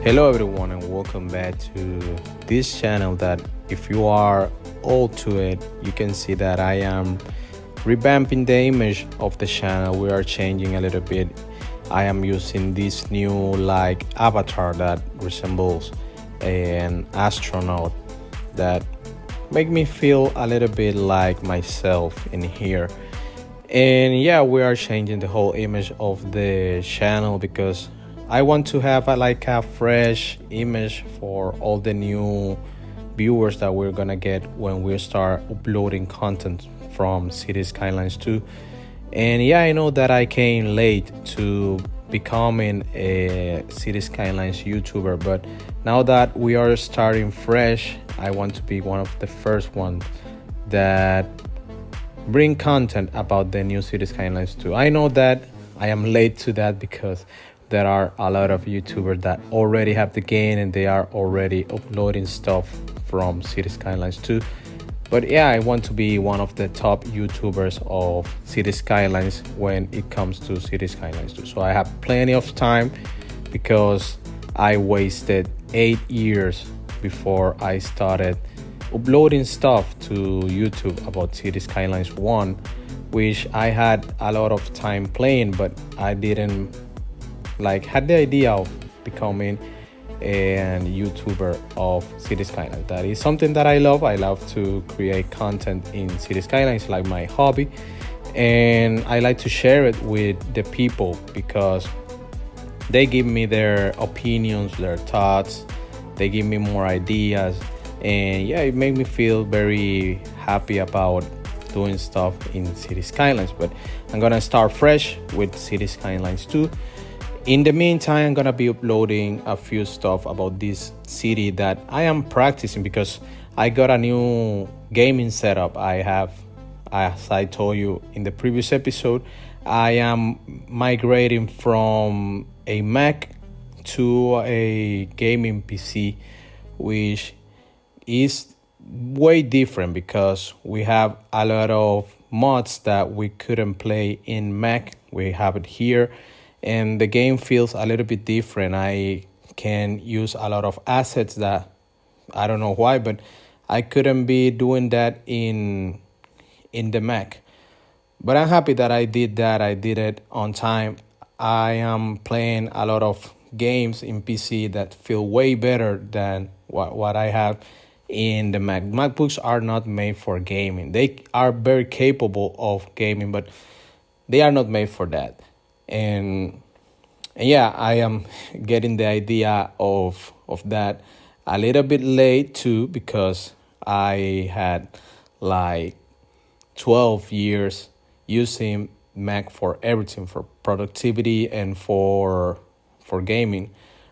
Hello everyone and welcome back to this channel that if you are old to it, you can see that I am revamping the image of the channel. We are changing a little bit. I am using this new avatar that resembles an astronaut that make me feel a little bit like myself in here. And yeah, we are changing the whole image of the channel because I want to have a fresh image for all the new viewers that we're gonna get when we start uploading content from City Skylines 2. And yeah, I know that I came late to becoming a City Skylines YouTuber, but now that we are starting fresh, I want to be one of the first ones that bring content about the new City Skylines 2. I know that I am late to that because there are a lot of YouTubers that already have the game and they are already uploading stuff from City Skylines 2. But yeah, I want to be one of the top YouTubers of City Skylines when it comes to City Skylines 2. So I have plenty of time because I wasted 8 years before I started uploading stuff to YouTube about City Skylines 1, which I had a lot of time playing, but I didn't had the idea of becoming a YouTuber of City Skylines. That is something that I love. I love to create content in City Skylines, like my hobby, and I like to share it with the people because they give me their opinions, their thoughts, they give me more ideas, and yeah, it made me feel very happy about doing stuff in City Skylines. But I'm gonna start fresh with City Skylines 2. In the meantime, I'm gonna be uploading a few stuff about this city that I am practicing because I got a new gaming setup. I have, as I told you in the previous episode, I am migrating from a Mac to a gaming PC, which is way different because we have a lot of mods that we couldn't play in Mac. We have it here, and the game feels a little bit different. I can use a lot of assets that I don't know why, but I couldn't be doing that in the Mac. But I'm happy that I did that. I did it on time. I am playing a lot of games in PC that feel way better than what I have in the Mac. MacBooks are not made for gaming. They are very capable of gaming, but they are not made for that. And yeah, I am getting the idea of that a little bit late too, because I had 12 years using Mac for everything, for productivity and for gaming.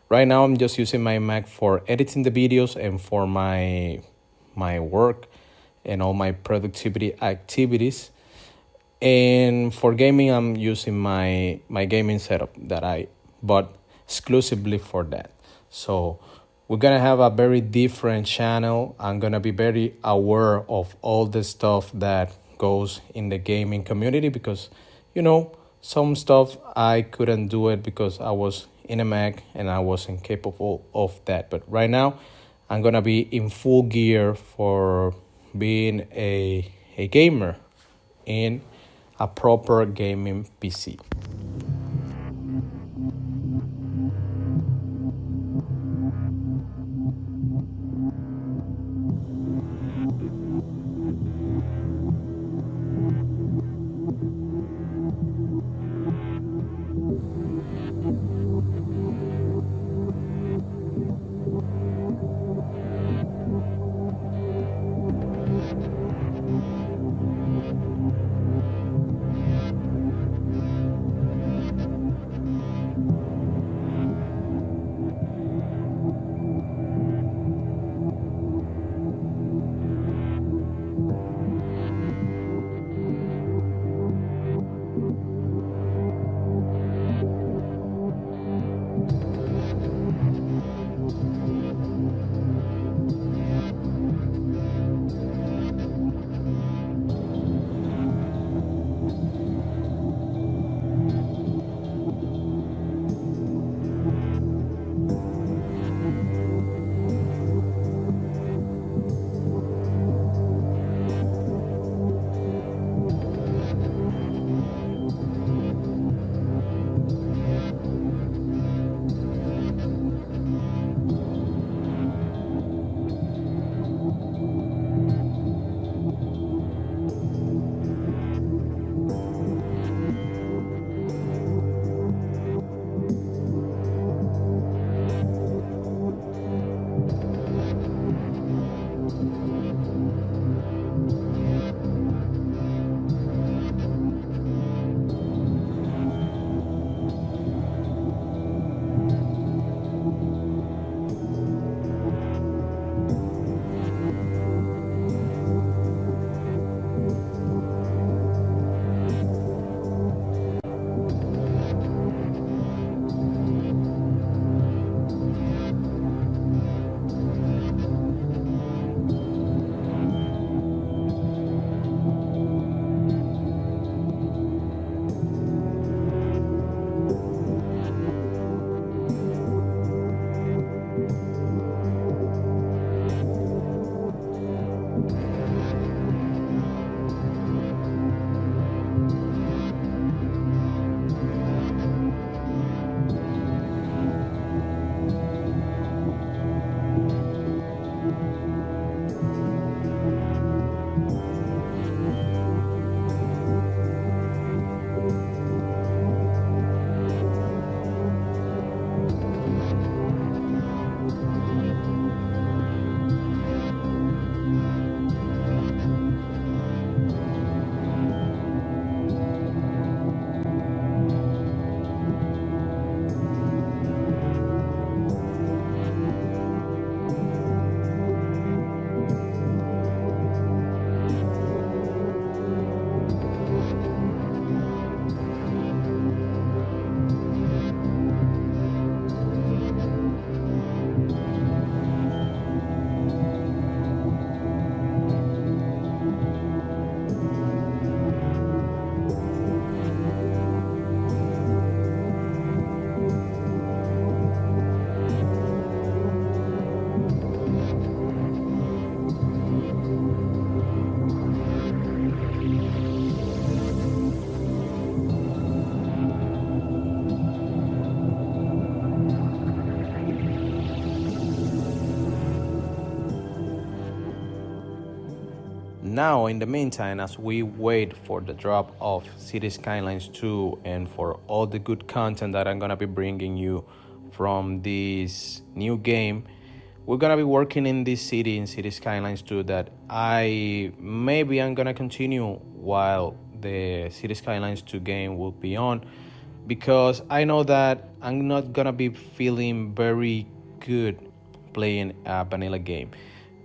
Right now, I'm just using my Mac for editing the videos and for my work and all my productivity activities. And for gaming, I'm using my gaming setup that I bought exclusively for that. So we're gonna have a very different channel. I'm gonna be very aware of all the stuff that goes in the gaming community because, some stuff I couldn't do it because I was in a Mac and I wasn't capable of that. But right now, I'm gonna be in full gear for being a gamer in a proper gaming PC. Now, in the meantime, as we wait for the drop of City Skylines 2 and for all the good content that I'm gonna be bringing you from this new game, we're gonna be working in this city, in City Skylines 2, that I'm gonna continue while the City Skylines 2 game will be on, because I know that I'm not gonna be feeling very good playing a vanilla game,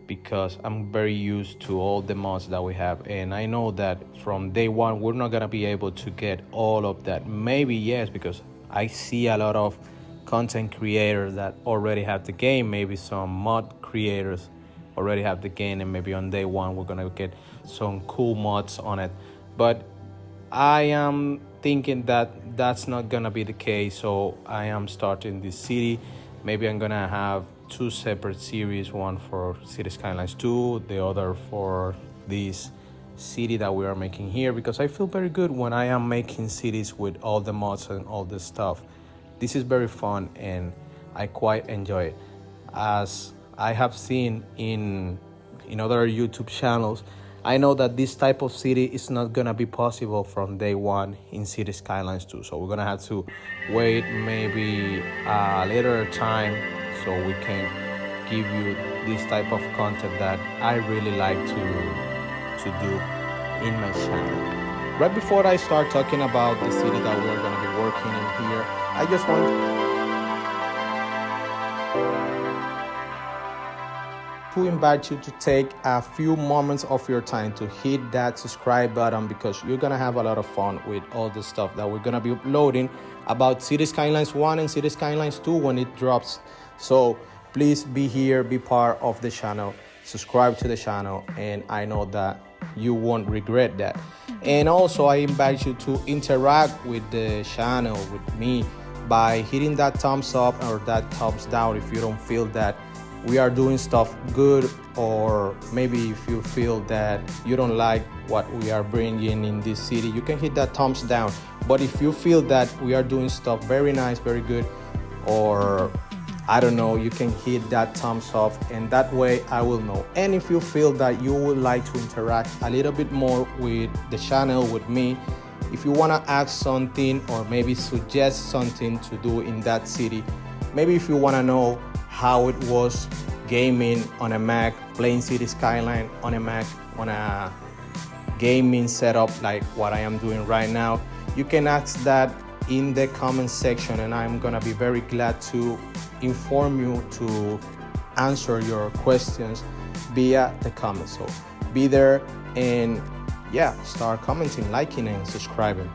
because I'm very used to all the mods that we have, and I know that from day one we're not gonna be able to get all of that. Maybe yes, because I see a lot of content creators that already have the game, maybe some mod creators already have the game, and maybe on day one we're gonna get some cool mods on it. But I am thinking that that's not gonna be the case, so I am starting this city. Maybe I'm gonna have two separate series, one for City Skylines 2, the other for this city that we are making here, because I feel very good when I am making cities with all the mods and all this stuff. This is very fun and I quite enjoy it. As I have seen in other YouTube channels, I know that this type of city is not gonna be possible from day one in City Skylines 2. So we're gonna have to wait maybe a later time so we can give you this type of content that I really like to do in my channel. Right before I start talking about the city that we're gonna be working in here, I just want to invite you to take a few moments of your time to hit that subscribe button, because you're gonna have a lot of fun with all the stuff that we're gonna be uploading about City Skylines 1 and City Skylines 2 when it drops. So please be here, be part of the channel, subscribe to the channel, and I know that you won't regret that. And also I invite you to interact with the channel, with me, by hitting that thumbs up or that thumbs down if you don't feel that we are doing stuff good, or maybe if you feel that you don't like what we are bringing in this city, you can hit that thumbs down. But if you feel that we are doing stuff very nice, very good, or I don't know, you can hit that thumbs up, and that way I will know. And if you feel that you would like to interact a little bit more with the channel, with me, if you want to ask something or maybe suggest something to do in that city, maybe if you want to know how it was gaming on a Mac, playing City Skyline on a Mac, on a gaming setup like what I am doing right now, you can ask that in the comment section, and I'm gonna be very glad to inform you, to answer your questions via the comments. So be there and yeah, start commenting, liking, and subscribing.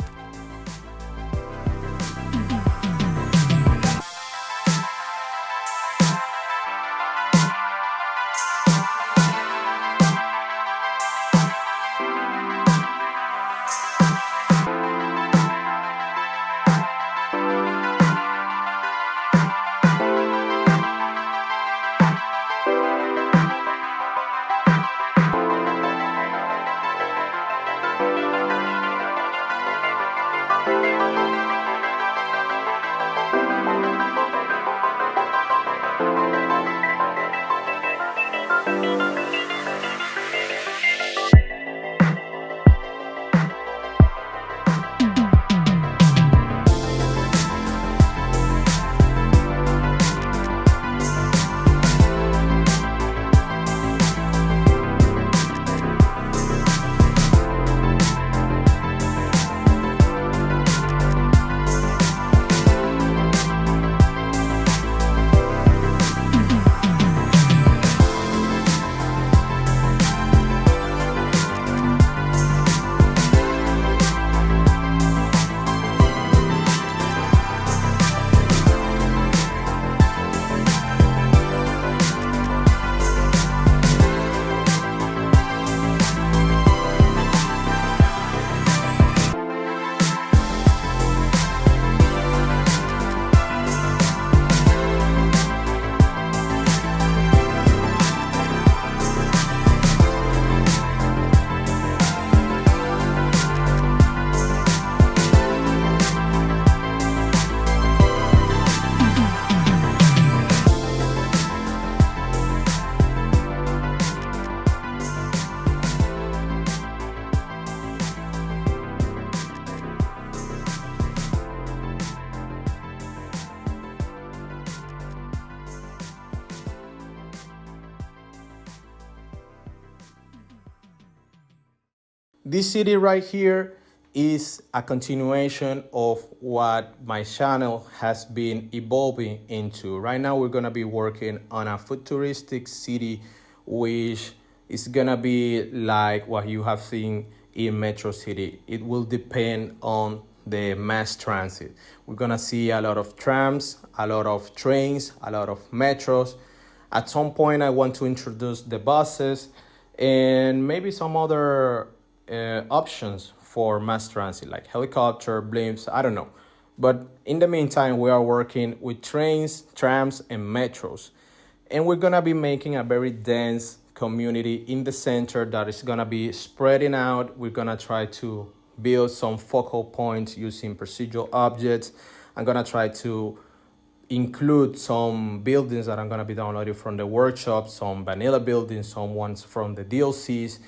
This city right here is a continuation of what my channel has been evolving into. Right now we're gonna be working on a futuristic city which is gonna be like what you have seen in Metro City. It will depend on the mass transit. We're gonna see a lot of trams, a lot of trains, a lot of metros. At some point I want to introduce the buses and maybe some other options for mass transit like helicopter, blimps, I don't know. But in the meantime, we are working with trains, trams, and metros. And we're gonna be making a very dense community in the center that is gonna be spreading out. We're gonna try to build some focal points using procedural objects. I'm gonna try to include some buildings that I'm gonna be downloading from the workshop, some vanilla buildings, some ones from the DLCs,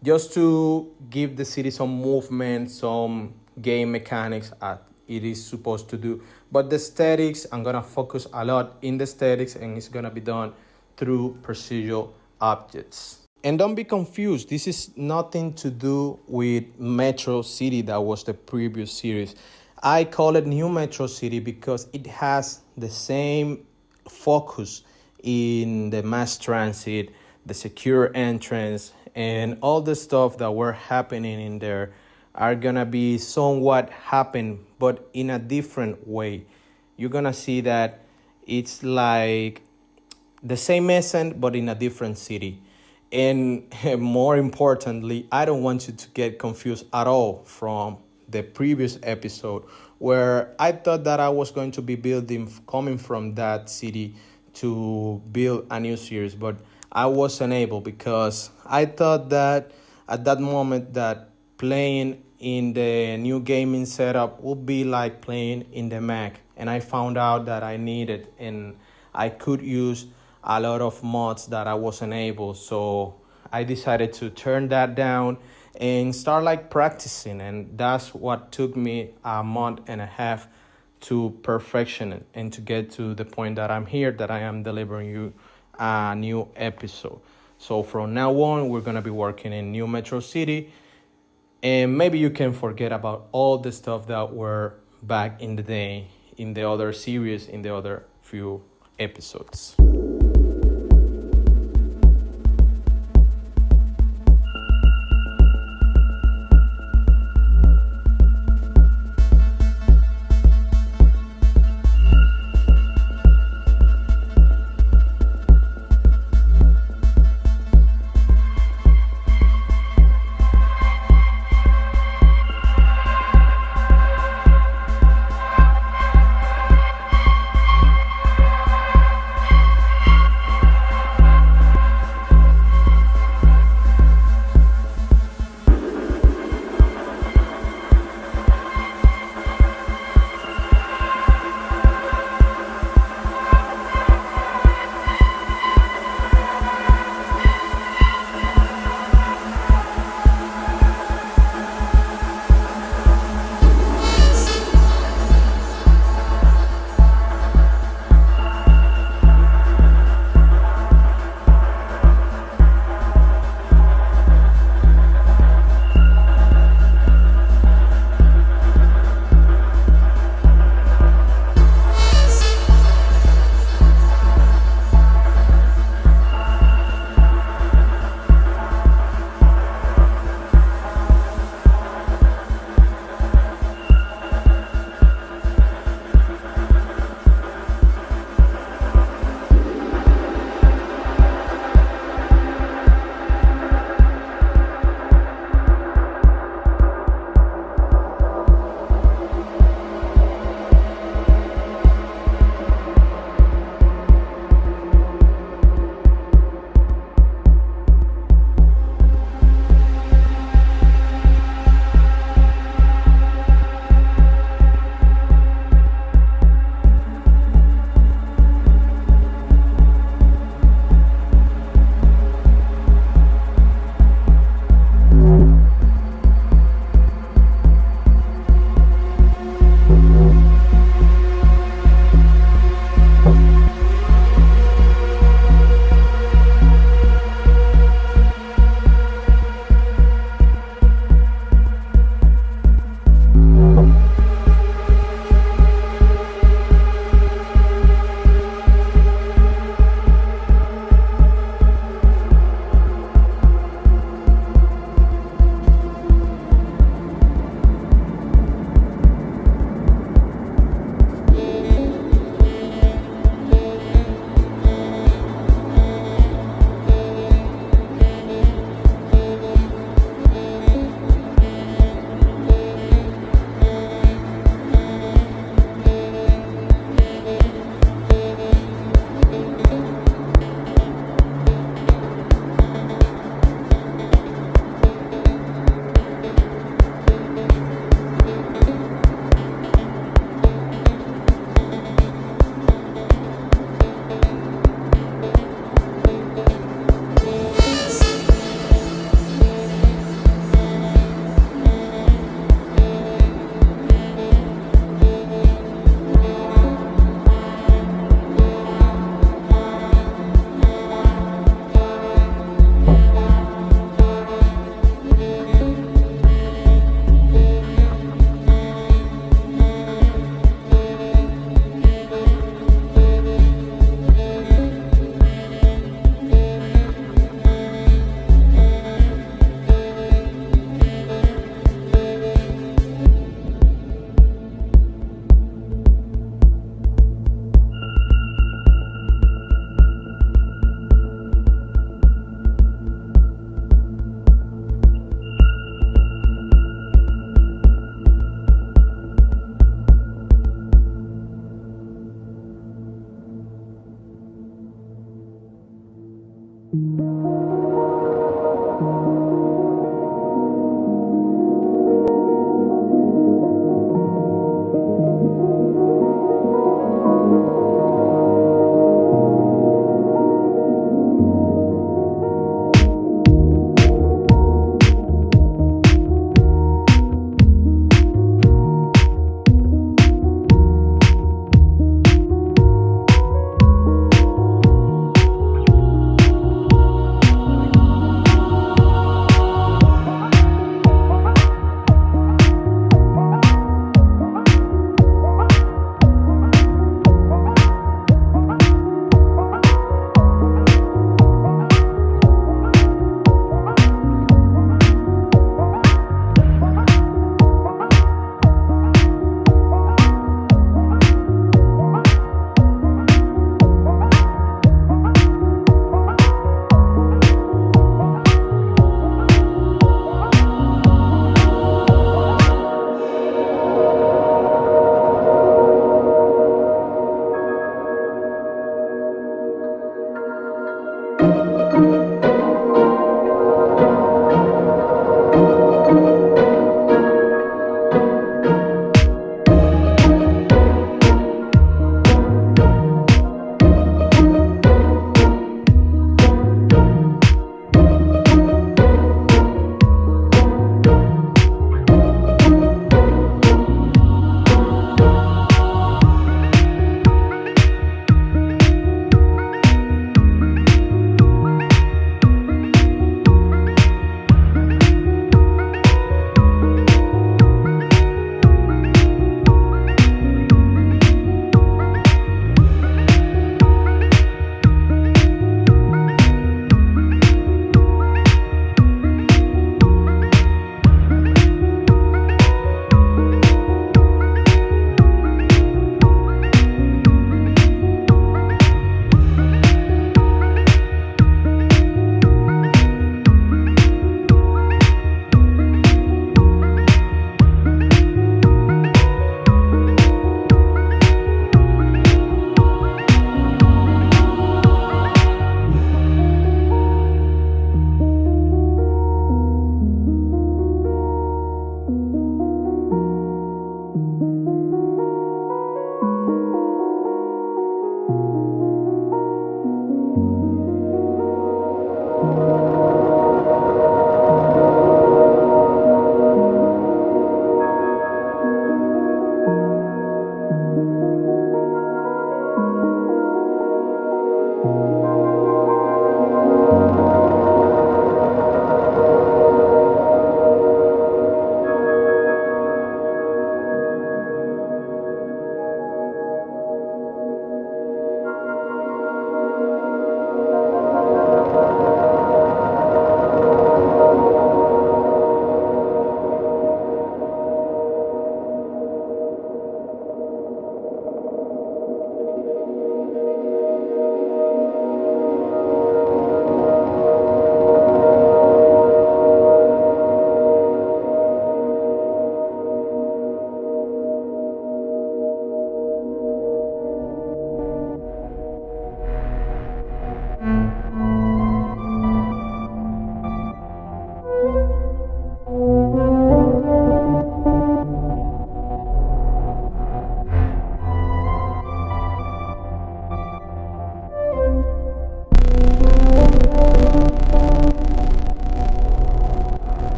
just to give the city some movement, some game mechanics as it is supposed to do. But the aesthetics, I'm gonna focus a lot in the aesthetics, and it's gonna be done through procedural objects. And don't be confused, this is nothing to do with Metro City that was the previous series. I call it New Metro City because it has the same focus in the mass transit, the secure entrance, and all the stuff that were happening in there are gonna be somewhat happen, but in a different way. You're gonna see that it's like the same essence, but in a different city. And more importantly, I don't want you to get confused at all from the previous episode where I thought that I was going to be building, coming from that city to build a new series, but I wasn't able because I thought that at that moment that playing in the new gaming setup would be like playing in the Mac. And I found out that I needed and I could use a lot of mods that I wasn't able. So I decided to turn that down and start like practicing. And that's what took me a month and a half to perfection it and to get to the point that I'm here, that I am delivering you a new episode. So from now on, we're gonna be working in New Metro City, and maybe you can forget about all the stuff that were back in the day in the other series, in the other few episodes.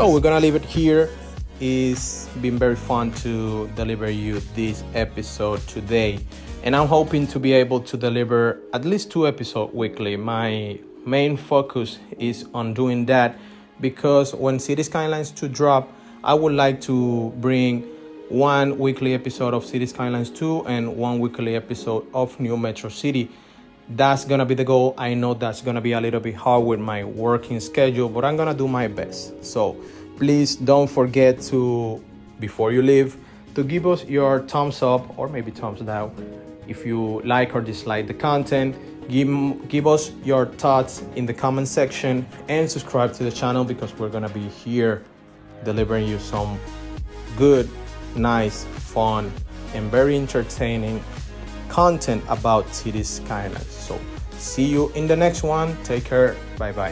So we're gonna leave it here. It's been very fun to deliver you this episode today, and I'm hoping to be able to deliver at least 2 episodes weekly. My main focus is on doing that because when City Skylines 2 drop, I would like to bring 1 weekly episode of City Skylines 2 and 1 weekly episode of New Metro City. That's gonna be the goal. I know that's gonna be a little bit hard with my working schedule, but I'm gonna do my best. So please don't forget to, before you leave, to give us your thumbs up or maybe thumbs down if you like or dislike the content. Give us your thoughts in the comment section and subscribe to the channel because we're gonna be here delivering you some good, nice, fun, and very entertaining content about City Skylines. So see you in the next one. Take care. Bye bye.